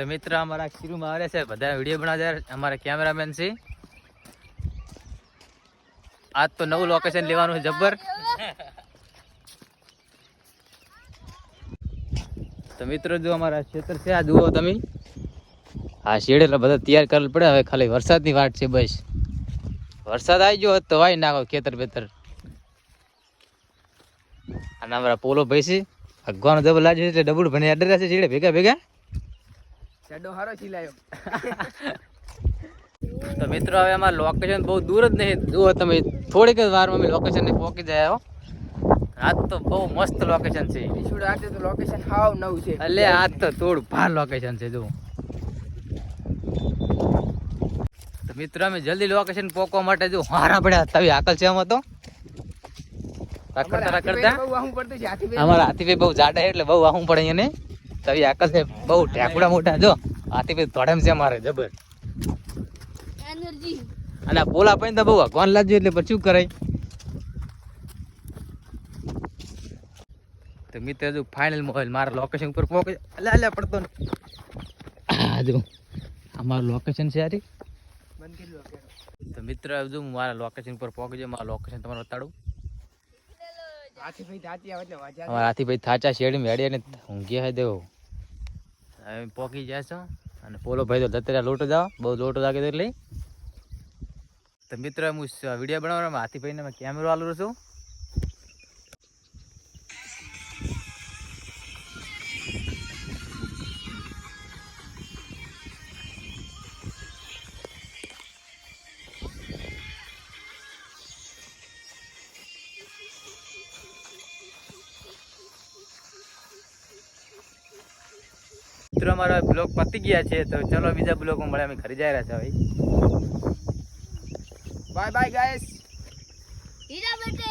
તો મિત્ર અમારા ખીરુમાં આવે છે, બધા વિડીયો બનાવવા જાય. અમારા કેમેરામેન છે. આજ તો નવું લોકેશન લેવાનું છે જબ્બર. તો મિત્રો જો અમારા ક્ષેત્ર છે, આ જુઓ તમે. આ શેડ એટલે બધા તૈયાર કરવું પડે. હવે ખાલી વરસાદની વાટ છે બસ. વરસાદ આવી ગયો તો વાઈ નાખો ખેતર બેતર. અને અમારા પોલો ભાઈ છે, ભગવાન જબર લાગ્યો એટલે ડબુડ ભણી અડર છે શેડે ભેગા ભેગા. શેડો હારો છીલાયો. તો મિત્રો હવે અમારું લોકેશન બહુ દૂર જ નહીં. જુઓ તમે, થોડીક જ વારમાં અમે લોકેશનને પહોંચી જાય. આજ તો બહુ મસ્ત લોકેશન છે. ઈશુડ આજે તો લોકેશન હાવ નવું છે. એટલે આજ તો થોડું ભાર લોકેશન છે. જો તો મિત્રો અમે જલ્દી લોકેશન પહોંચવા માટે જો હારા પડ્યા તવી આકલ છે. આમાં તો કરતા કરતા બહુ વાહું પડતું છે. અમારા હાથીભાઈ બહુ જાડા એટલે બહુ વાહું પડે એને. તવી આકલ છે બહુ ઢેકુડા મોટા. જો હાથીભાઈ ધોડેમ છે અમારે જબર એનર્જી. અને આ પોલા પણ તો બહુ ભગવાન લાગ્યું એટલે પછી શું કરાય. તો મિત્ર જો ફાઇનલ મોબાઈલ મારા લોકેશન ઉપર પહોંચે. અલ્યા પડતો ને. જો અમારું લોકેશન છે યાર. બંધ કરી લો. તો મિત્ર જો હું મારા લોકેશન પર પહોંચી જાય. મારા લોકેશન તમારે બતાડું. હાથીભાઈ થાતી આવે એટલે વાજા. અમારા હાથીભાઈ થાચા શેડી મેળી અને ઊંઘી હે દેવો. હવે પહોંચી જાય છો. અને પોલો ભાઈ તો દત્તરા લોટો જાવ બહુ લોટો લાગે એટલે. તો મિત્ર હું વિડીયો બનાવવામાં હાથીભાઈને મેં કેમેરો આલું છું. મિત્રો અમારા બ્લોગ પતી ગયા છે. તો ચલો બીજા બ્લોગમાં મળે. અમે ઘરે જઈ રહ્યા છે ભાઈ. Bye bye guys. હીરા બેટે.